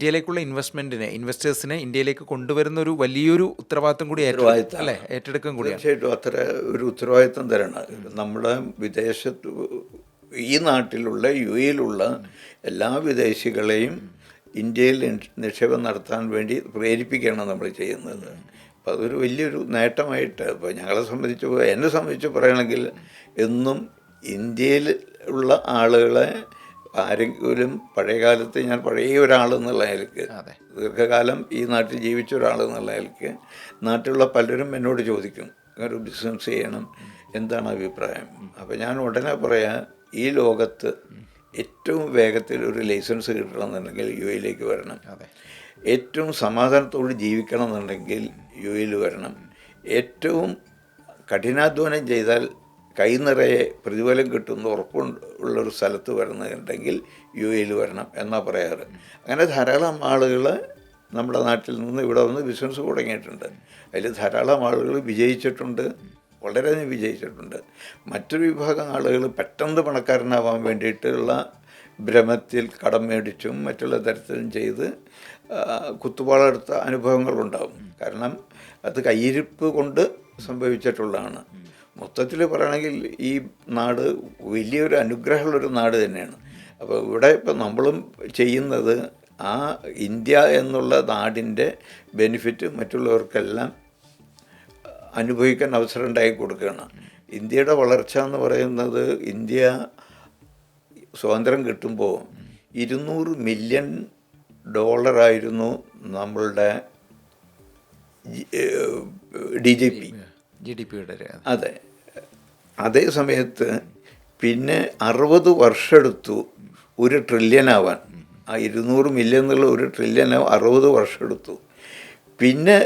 ഇന്ത്യയിലേക്കുള്ള ഇൻവെസ്റ്റേഴ്സിനെ ഇന്ത്യയിലേക്ക് കൊണ്ടുവരുന്ന ഒരു വലിയൊരു ഉത്തരവാദിത്തം കൂടി അല്ലേ, ഏറ്റെടുക്കും കൂടി. തീർച്ചയായിട്ടും അത്ര ഒരു ഉത്തരവാദിത്തം തരണം. നമ്മുടെ വിദേശത്ത് ഈ നാട്ടിലുള്ള UAE-യിലുള്ള എല്ലാ വിദേശികളെയും ഇന്ത്യയിൽ നിക്ഷേപം നടത്താൻ വേണ്ടി പ്രേരിപ്പിക്കുകയാണ് നമ്മൾ ചെയ്യുന്നത്. അപ്പോൾ അതൊരു വലിയൊരു നേട്ടമായിട്ട് ഇപ്പോൾ എന്നെ സംബന്ധിച്ച് പറയുകയാണെങ്കിൽ എന്നും ഇന്ത്യയിൽ ഉള്ള ആളുകളെ ആരെങ്കിലും പഴയകാലത്ത് ഞാൻ പഴയ ഒരാളെന്നുള്ള നിലയ്ക്ക്, ദീർഘകാലം ഈ നാട്ടിൽ ജീവിച്ച ഒരാളെന്നുള്ള നിലയ്ക്ക് നാട്ടിലുള്ള പലരും എന്നോട് ചോദിക്കും ഒരു ബിസിനസ് ചെയ്യണം, എന്താണ് അഭിപ്രായം? അപ്പോൾ ഞാൻ ഉടനെ പറയാം, ഈ ലോകത്ത് ഏറ്റവും വേഗത്തിൽ ഒരു ലൈസൻസ് കിട്ടണമെന്നുണ്ടെങ്കിൽ UAE-യിലേക്ക് വരണം. ഏറ്റവും സമാധാനത്തോട് ജീവിക്കണം എന്നുണ്ടെങ്കിൽ UAE-യിൽ വരണം. ഏറ്റവും കഠിനാധ്വാനം ചെയ്താൽ കൈ നിറയെ പ്രതിഫലം കിട്ടുന്ന ഉറപ്പുള്ളൊരു സ്ഥലത്ത് വരണമെന്നുണ്ടെങ്കിൽ UAE-യിൽ വരണം എന്നാണ് പറയാറ്. അങ്ങനെ ധാരാളം ആളുകൾ നമ്മുടെ നാട്ടിൽ നിന്ന് ഇവിടെ വന്ന് ബിസിനസ് തുടങ്ങിയിട്ടുണ്ട്. അതിൽ ധാരാളം ആളുകൾ വിജയിച്ചിട്ടുണ്ട്, വളരെയധികം വിജയിച്ചിട്ടുണ്ട്. മറ്റൊരു വിഭാഗം ആളുകൾ പെട്ടെന്ന് പണക്കാരനാവാൻ വേണ്ടിയിട്ടുള്ള ഭ്രമത്തിൽ കടം മേടിച്ചും മറ്റുള്ള തരത്തിലും ചെയ്ത് കുത്തുപാളെടുത്ത അനുഭവങ്ങളുണ്ടാകും. കാരണം അത് കയ്യിരിപ്പ് കൊണ്ട് സംഭവിച്ചിട്ടുള്ളതാണ്. മൊത്തത്തിൽ പറയുകയാണെങ്കിൽ ഈ നാട് വലിയൊരു അനുഗ്രഹമുള്ളൊരു നാട് തന്നെയാണ്. അപ്പോൾ ഇവിടെ ഇപ്പം നമ്മളും ചെയ്യുന്നത് ആ ഇന്ത്യ എന്നുള്ള നാടിൻ്റെ ബെനിഫിറ്റ് മറ്റുള്ളവർക്കെല്ലാം അനുഭവിക്കാൻ അവസരം ഉണ്ടാക്കി കൊടുക്കുകയാണ്. ഇന്ത്യയുടെ വളർച്ച എന്ന് പറയുന്നത്, ഇന്ത്യ സ്വാതന്ത്ര്യം കിട്ടുമ്പോൾ $200 മില്യൺ നമ്മളുടെ GDP. അതെ. അതേ സമയത്ത് പിന്നെ 60 വർഷമെടുത്തു $1 ട്രില്യൺ ആവാൻ. ആ 200 മില്യൺ എന്നുള്ള $1 ട്രില്യൺ 60 വർഷം എടുത്തു. പിന്നെ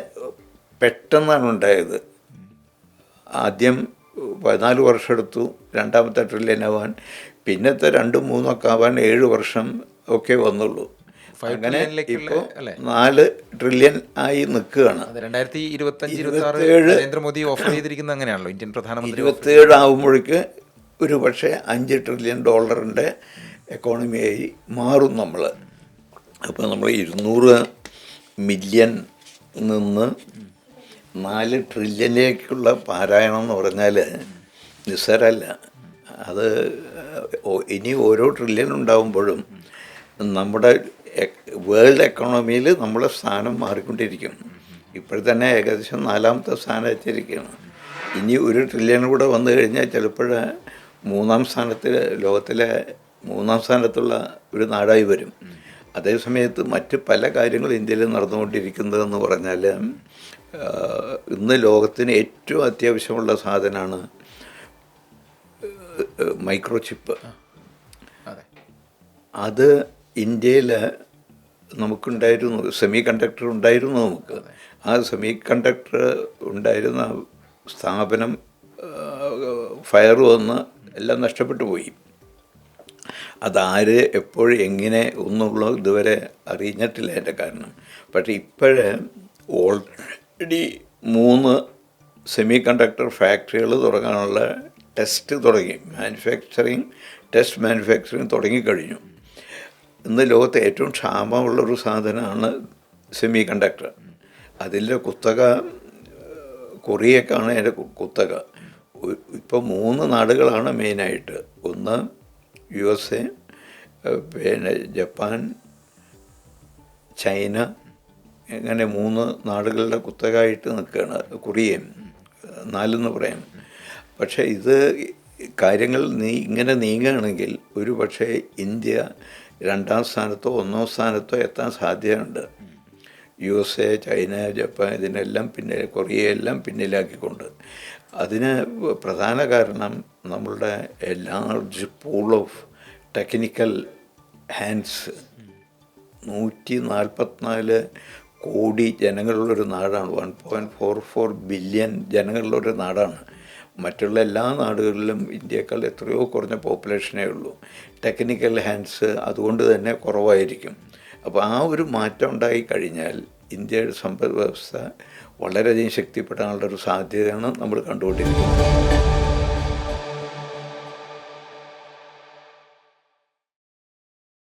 പെട്ടെന്നാണ് ഉണ്ടായത്. ആദ്യം 14 വർഷം എടുത്തു രണ്ടാമത്തെ ട്രില്യൺ ആവാൻ, പിന്നത്തെ 2-3 ഒക്കെ ആവാൻ 7 വർഷം ഒക്കെ വന്നുള്ളൂ. അങ്ങനെ ഇപ്പോൾ 4 ട്രില്യൺ ആയി നിൽക്കുകയാണ്. 2027 ഓഫർ ചെയ്തിരിക്കുന്നത് അങ്ങനെയാണല്ലോ ഇന്ത്യൻ പ്രധാനമന്ത്രി. 27 ആകുമ്പോഴേക്ക് ഒരു പക്ഷേ $5 ട്രില്യൺ എക്കോണമിയായി മാറും നമ്മൾ. അപ്പോൾ നമ്മൾ 200 മില്യൺ നിന്ന് 4 ട്രില്യണിലേക്കുള്ള പാരായണം എന്ന് പറഞ്ഞാൽ നിസ്സാരമല്ല. അത് ഇനി ഓരോ ട്രില്യൺ ഉണ്ടാകുമ്പോഴും നമ്മുടെ വേൾഡ് എക്കോണമിയിൽ നമ്മുടെ സ്ഥാനം മാറിക്കൊണ്ടിരിക്കും. ഇപ്പോഴത്തന്നെ ഏകദേശം 4ാമത്തെ സ്ഥാനം എത്തിയിരിക്കുകയാണ്. ഇനി 1 ട്രില്യൺ കൂടെ വന്നു കഴിഞ്ഞാൽ ചിലപ്പോൾ 3ാം സ്ഥാനത്തിൽ, ലോകത്തിലെ 3ാം സ്ഥാനത്തുള്ള ഒരു നാടായി വരും. അതേസമയത്ത് മറ്റ് പല കാര്യങ്ങളും ഇന്ത്യയിൽ നടന്നുകൊണ്ടിരിക്കുന്നതെന്ന് പറഞ്ഞാൽ, ഇന്ന് ലോകത്തിന് ഏറ്റവും അത്യാവശ്യമുള്ള സാധനമാണ് മൈക്രോ ചിപ്പ്. അത് ഇന്ത്യയിൽ നമുക്കുണ്ടായിരുന്നു, സെമി കണ്ടക്ടർ ഉണ്ടായിരുന്നു നമുക്ക്. ആ സെമി കണ്ടക്ടർ ഉണ്ടായിരുന്ന സ്ഥാപനം ഫയർ വന്ന് എല്ലാം നഷ്ടപ്പെട്ടു പോയി. അതാര് എപ്പോഴും എങ്ങനെ ഒന്നുള്ള ഇതുവരെ അറിഞ്ഞിട്ടില്ല എൻ്റെ കാരണം. പക്ഷേ ഇപ്പോഴേ ഓൾറെഡി 3 സെമി കണ്ടക്ടർ ഫാക്ടറികൾ തുടങ്ങാനുള്ള ടെസ്റ്റ് തുടങ്ങി. ടെസ്റ്റ് മാനുഫാക്ചറിങ് തുടങ്ങിക്കഴിഞ്ഞു. ഇന്ന് ലോകത്തെ ഏറ്റവും ക്ഷാമമുള്ളൊരു സാധനമാണ് സെമി കണ്ടക്ടർ. അതിൻ്റെ കുത്തക കൊറിയക്കാണ് അതിൻ്റെ കുത്തക. ഇപ്പോൾ 3 നാടുകളാണ് മെയിനായിട്ട്. ഒന്ന് USA, പിന്നെ ജപ്പാൻ, ചൈന, അങ്ങനെ 3 നാടുകളുടെ കുത്തകമായിട്ട് നിൽക്കുകയാണ്. കൊറിയയും 4 പറയാം. പക്ഷേ ഇത് കാര്യങ്ങൾ ഇങ്ങനെ നീങ്ങുകയാണെങ്കിൽ ഒരു പക്ഷേ ഇന്ത്യ 2ാം സ്ഥാനത്തോ 1ാം സ്ഥാനത്തോ എത്താൻ സാധ്യതയുണ്ട്. USA, ചൈന, ജപ്പാൻ ഇതിനെല്ലാം കൊറിയയെല്ലാം പിന്നിലാക്കിക്കൊണ്ട്. അതിന് പ്രധാന കാരണം നമ്മളുടെ large pool of technical hands. 144 കോടി ജനങ്ങളുള്ളൊരു നാടാണ്. 1.44 ബില്യൺ ജനങ്ങളുള്ളൊരു നാടാണ്. മറ്റുള്ള എല്ലാ നാടുകളിലും ഇന്ത്യയേക്കാൾ എത്രയോ കുറഞ്ഞ പോപ്പുലേഷനേ ഉള്ളൂ. ടെക്നിക്കൽ ഹാൻഡ്സ് അതുകൊണ്ട് തന്നെ കുറവായിരിക്കും. അപ്പോൾ ആ ഒരു മാറ്റം ഉണ്ടായി കഴിഞ്ഞാൽ ഇന്ത്യയുടെ സമ്പദ് വ്യവസ്ഥ വളരെയധികം ശക്തിപ്പെടാനുള്ളൊരു സാധ്യതയാണ് നമ്മൾ കണ്ടുകൊണ്ടിരിക്കുന്നത്.